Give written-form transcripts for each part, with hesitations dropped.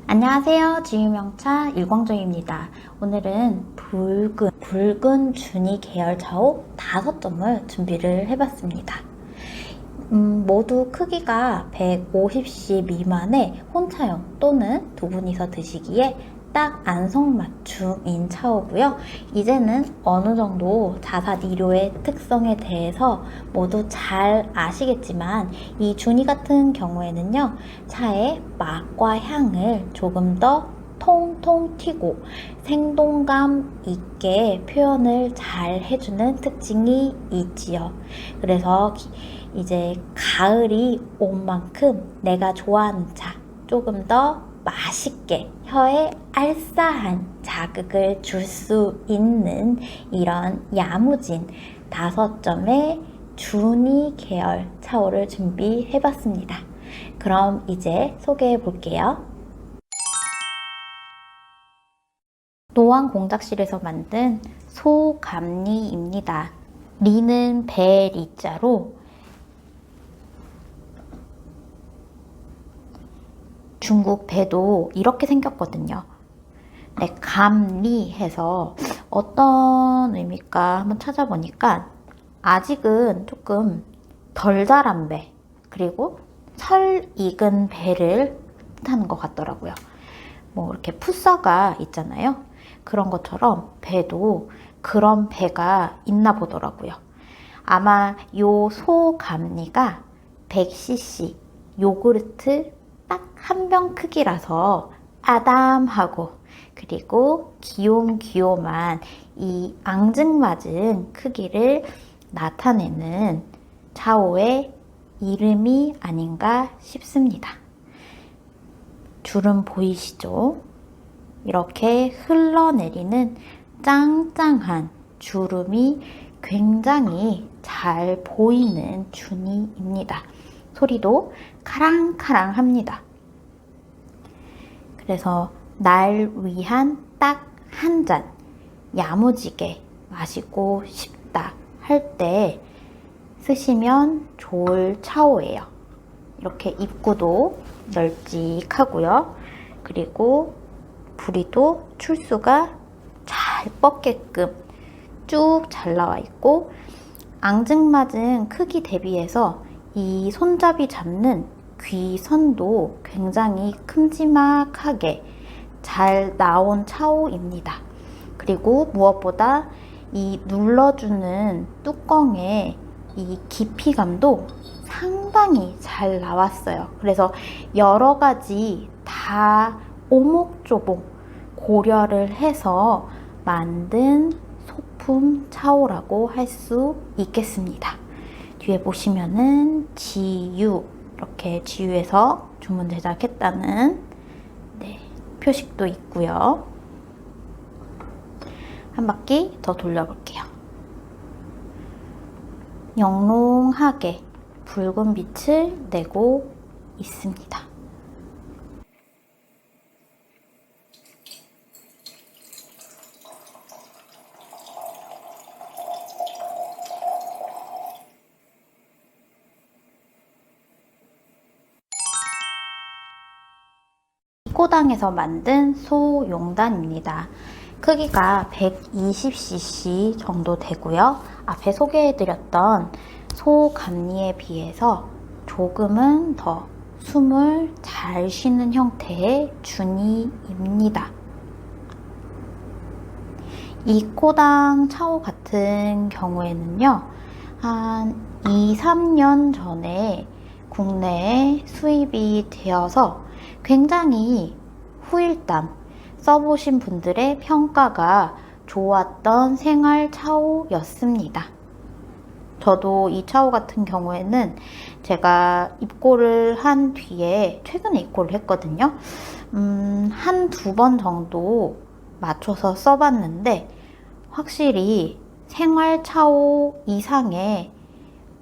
안녕하세요. 지유명차 일광정입니다. 오늘은 붉은 주니 계열 차오 5점을 준비를 해봤습니다. 모두 크기가 150cc 미만의 혼차용 또는 두 분이서 드시기에 딱 안성맞춤인 차오고요. 이제는 어느 정도 자사니료의 특성에 대해서 모두 잘 아시겠지만 이 주니 같은 경우에는요, 차의 맛과 향을 조금 더 통통 튀고 생동감 있게 표현을 잘 해주는 특징이 있지요. 그래서 이제 가을이 온 만큼 내가 좋아하는 차 조금 더 맛있게 혀에 알싸한 자극을 줄 수 있는 이런 야무진 5점의 주니 계열 차오를 준비해봤습니다. 그럼 이제 소개해 볼게요. 노안 공작실에서 만든 소감리입니다. 리는 배 리자로 중국 배도 이렇게 생겼거든요. 네, 감리 해서 어떤 의미일까 한번 찾아보니까 아직은 조금 덜 자란 배, 그리고 설 익은 배를 뜻하는 것 같더라고요. 뭐 이렇게 풋사가 있잖아요. 그런 것처럼 배도 그런 배가 있나 보더라고요. 아마 요 소감리가 100cc 요구르트 딱 한 병 크기라서 아담하고 그리고 귀욤한 이 앙증맞은 크기를 나타내는 차오의 이름이 아닌가 싶습니다. 주름 보이시죠? 이렇게 흘러내리는 짱짱한 주름이 굉장히 잘 보이는 주니입니다. 소리도 카랑카랑합니다. 그래서 날 위한 딱 한 잔 야무지게 마시고 싶다 할 때 쓰시면 좋을 차오예요. 이렇게 입구도 널찍하고요. 그리고 부리도 출수가 잘 뻗게끔 쭉 잘 나와 있고, 앙증맞은 크기 대비해서 이 손잡이 잡는 귀선도 굉장히 큼지막하게 잘 나온 차오입니다. 그리고 무엇보다 이 눌러주는 뚜껑의 이 깊이감도 상당히 잘 나왔어요. 그래서 여러 가지 다 오목조목 고려를 해서 만든 소품 차오라고 할 수 있겠습니다. 뒤에 보시면은 지유, 이렇게 지유에서 주문 제작했다는 표식도 있고요. 한 바퀴 더 돌려볼게요. 영롱하게 붉은 빛을 내고 있습니다. 이코당에서 만든 소용단입니다. 크기가 120cc 정도 되고요. 앞에 소개해드렸던 소감리에 비해서 조금은 더 숨을 잘 쉬는 형태의 주니입니다. 이코당 차오 같은 경우에는요, 한 2-3년 전에 국내에 수입이 되어서 굉장히 후일담 써보신 분들의 평가가 좋았던 생활 차오였습니다. 저도 이 차오 같은 경우에는 제가 입고를 한 뒤에 최근에 입고를 했거든요. 한두 번 정도 맞춰서 써봤는데 확실히 생활 차오 이상의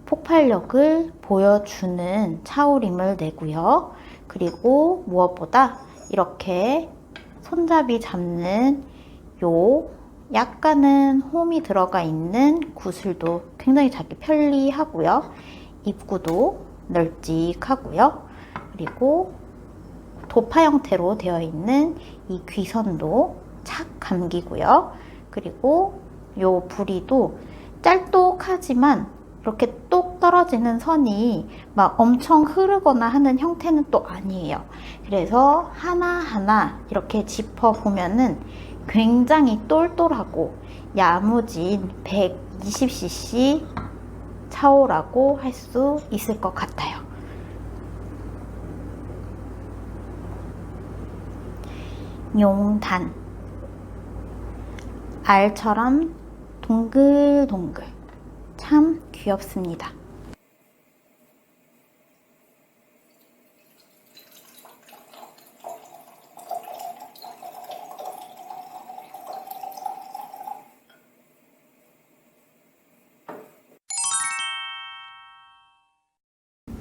폭발력을 보여주는 차오림을 내고요. 그리고 무엇보다 이렇게 손잡이 잡는 요 약간은 홈이 들어가 있는 구슬도 굉장히 잡기 편리하고요. 입구도 널찍하고요. 그리고 도파 형태로 되어 있는 이 귀선도 착 감기고요. 그리고 요 부리도 짤똑하지만 이렇게 똑 떨어지는 선이 막 엄청 흐르거나 하는 형태는 또 아니에요. 그래서 하나하나 이렇게 짚어보면은 굉장히 똘똘하고 야무진 120cc 차오라고 할 수 있을 것 같아요. 용단, 알처럼 동글동글, 참 귀엽습니다.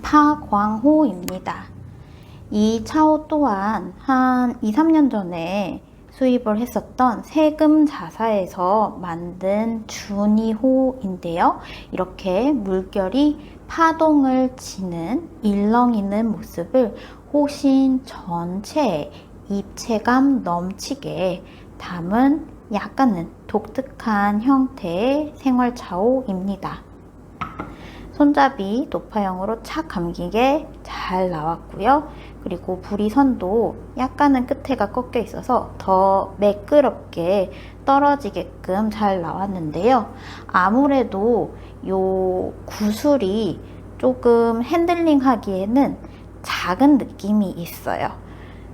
파광호입니다. 이 차오 또한 한 2, 3년 전에 수입을 했었던 세금 자사에서 만든 준이호인데요. 이렇게 물결이 파동을 치는 일렁이는 모습을 호신 전체에 입체감 넘치게 담은 약간은 독특한 형태의 생활차오입니다. 손잡이 도파형으로 착 감기게 잘 나왔고요. 그리고 부리선도 약간은 끝에가 꺾여 있어서 더 매끄럽게 떨어지게끔 잘 나왔는데요. 아무래도 요 구슬이 조금 핸들링 하기에는 작은 느낌이 있어요.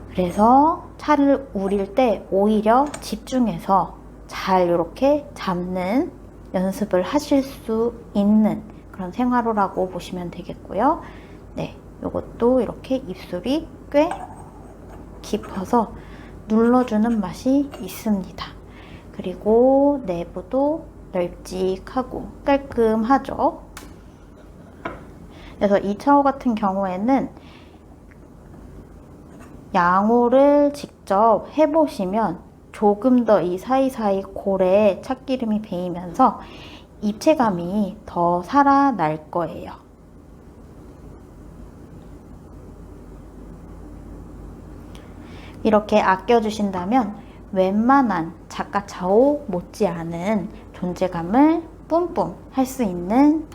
그래서 차를 우릴 때 오히려 집중해서 잘 이렇게 잡는 연습을 하실 수 있는 그런 생활호라고 보시면 되겠고요. 네, 요것도 이렇게 입술이 꽤 깊어서 눌러주는 맛이 있습니다. 그리고 내부도 널찍하고 깔끔하죠. 그래서 이 차오 같은 경우에는 양호를 직접 해보시면 조금 더 이 사이사이 골에 참기름이 배이면서 입체감이 더 살아날 거예요. 이렇게 아껴주신다면 웬만한 작가차오 못지않은 존재감을 뿜뿜 할 수 있는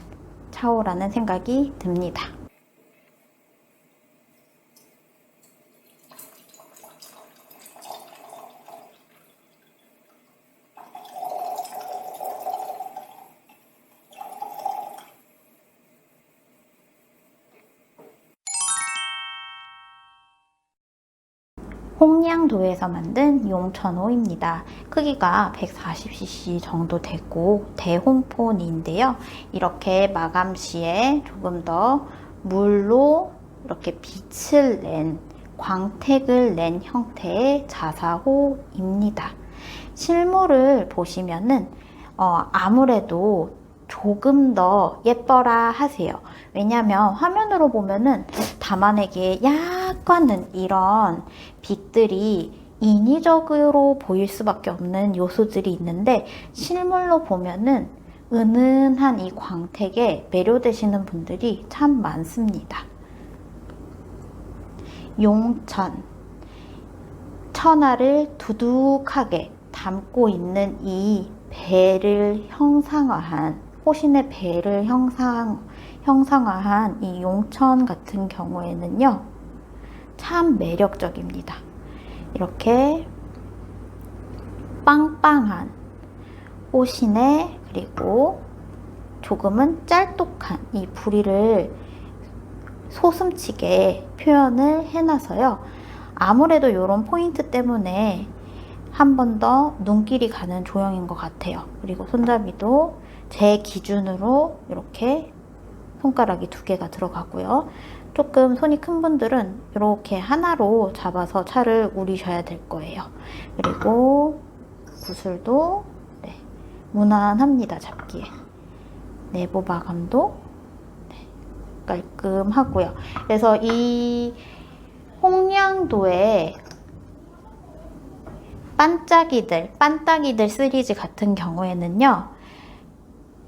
차오라는 생각이 듭니다. 홍량도에서 만든 용천호입니다. 크기가 140cc 정도 되고 대홍폰인데요. 이렇게 마감 시에 조금 더 물로 이렇게 빛을 낸 광택을 낸 형태의 자사호입니다. 실물을 보시면은 아무래도 조금 더 예뻐라 하세요. 왜냐면 화면으로 보면은 담아내기에 약간은 이런 빛들이 인위적으로 보일 수밖에 없는 요소들이 있는데 실물로 보면은 은은한 이 광택에 매료되시는 분들이 참 많습니다. 용천, 천하를 두둑하게 담고 있는 이 배를 형상화한 호신의 배를 형상화한 이 용천 같은 경우에는요, 참 매력적입니다. 이렇게 빵빵한 호신에 그리고 조금은 짤똑한 이 부리를 소슴치게 표현을 해놔서요. 아무래도 이런 포인트 때문에 한 번 더 눈길이 가는 조형인 것 같아요. 그리고 손잡이도 제 기준으로 이렇게 손가락이 2개가 들어가고요. 조금 손이 큰 분들은 이렇게 하나로 잡아서 차를 우리셔야 될 거예요. 그리고 구슬도 네, 무난합니다. 잡기에. 내부 마감도 네, 깔끔하고요. 그래서 이 홍량도의 빤따기들 시리즈 같은 경우에는요,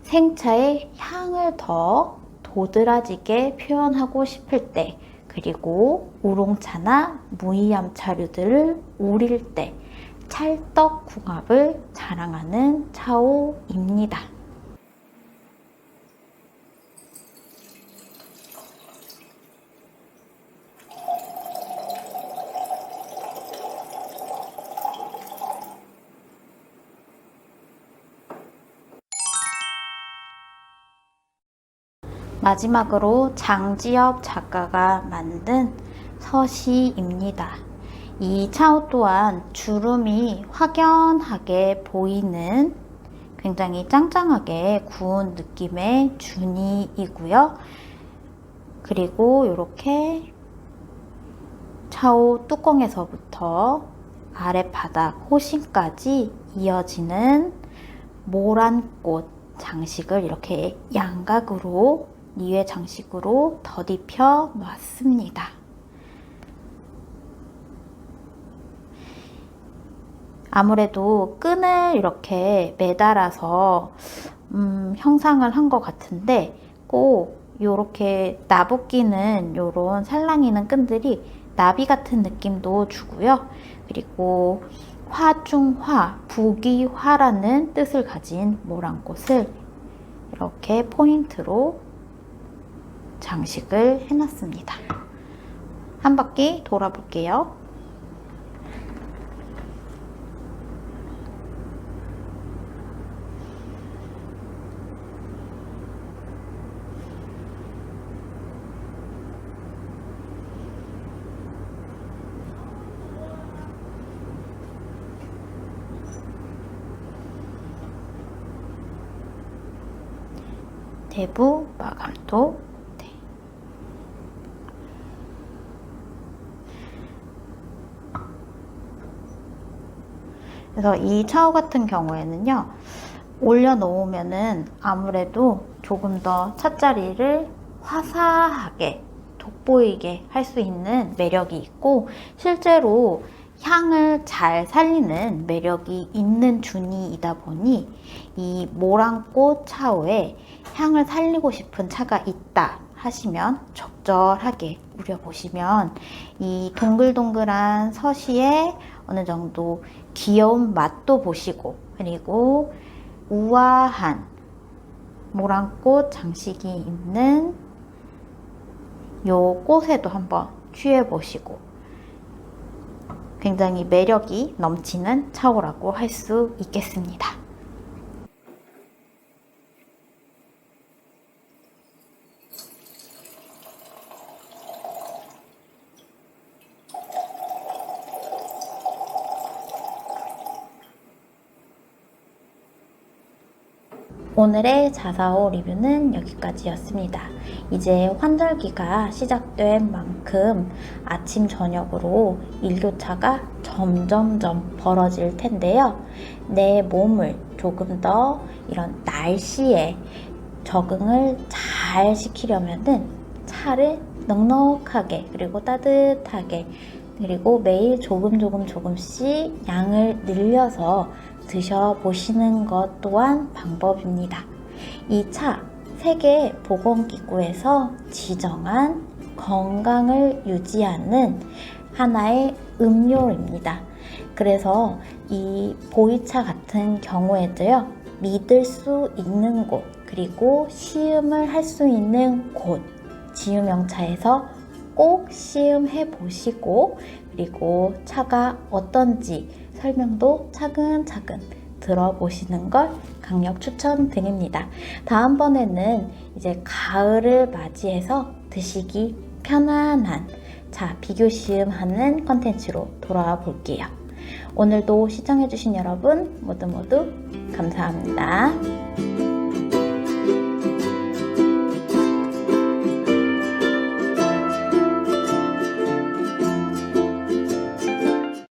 생차의 향을 더 도드라지게 표현하고 싶을 때, 그리고 우롱차나 무이암차류들을 우릴 때 찰떡궁합을 자랑하는 차오입니다. 마지막으로 장지엽 작가가 만든 서시입니다. 이 차오 또한 주름이 확연하게 보이는 굉장히 짱짱하게 구운 느낌의 주니이고요. 그리고 이렇게 차오 뚜껑에서부터 아랫바닥 호심까지 이어지는 모란꽃 장식을 이렇게 양각으로 니회 장식으로 덧입혀 놨습니다. 아무래도 끈을 이렇게 매달아서 형상을 한 것 같은데 꼭 이렇게 나붓기는 이런 살랑이는 끈들이 나비 같은 느낌도 주고요. 그리고 화중화, 부귀화라는 뜻을 가진 모란꽃을 이렇게 포인트로 장식을 해놨습니다. 한 바퀴 돌아볼게요. 내부 마감도 그래서 이 차오 같은 경우에는요, 올려놓으면은 아무래도 조금 더 찻자리를 화사하게 돋보이게 할 수 있는 매력이 있고, 실제로 향을 잘 살리는 매력이 있는 주니이다 보니 이 모란꽃 차오에 향을 살리고 싶은 차가 있다 하시면 적절하게 우려보시면 이 동글동글한 서시에 어느 정도 귀여운 맛도 보시고, 그리고 우아한 모란꽃 장식이 있는 요 꽃에도 한번 취해 보시고 굉장히 매력이 넘치는 차오라고 할 수 있겠습니다. 오늘의 자사오 리뷰는 여기까지였습니다. 이제 환절기가 시작된 만큼 아침 저녁으로 일교차가 점점점 벌어질 텐데요. 내 몸을 조금 더 이런 날씨에 적응을 잘 시키려면은 차를 넉넉하게 그리고 따뜻하게 그리고 매일 조금씩 양을 늘려서 드셔보시는 것 또한 방법입니다. 이 차 세계보건기구에서 지정한 건강을 유지하는 하나의 음료입니다. 그래서 이 보이차 같은 경우에도요, 믿을 수 있는 곳 그리고 시음을 할 수 있는 곳 지유명차에서 꼭 시음해 보시고, 그리고 차가 어떤지 설명도 차근차근 들어보시는 걸 강력 추천드립니다. 다음번에는 이제 가을을 맞이해서 드시기 편안한 차 비교 시음하는 컨텐츠로 돌아와 볼게요. 오늘도 시청해주신 여러분 모두 감사합니다.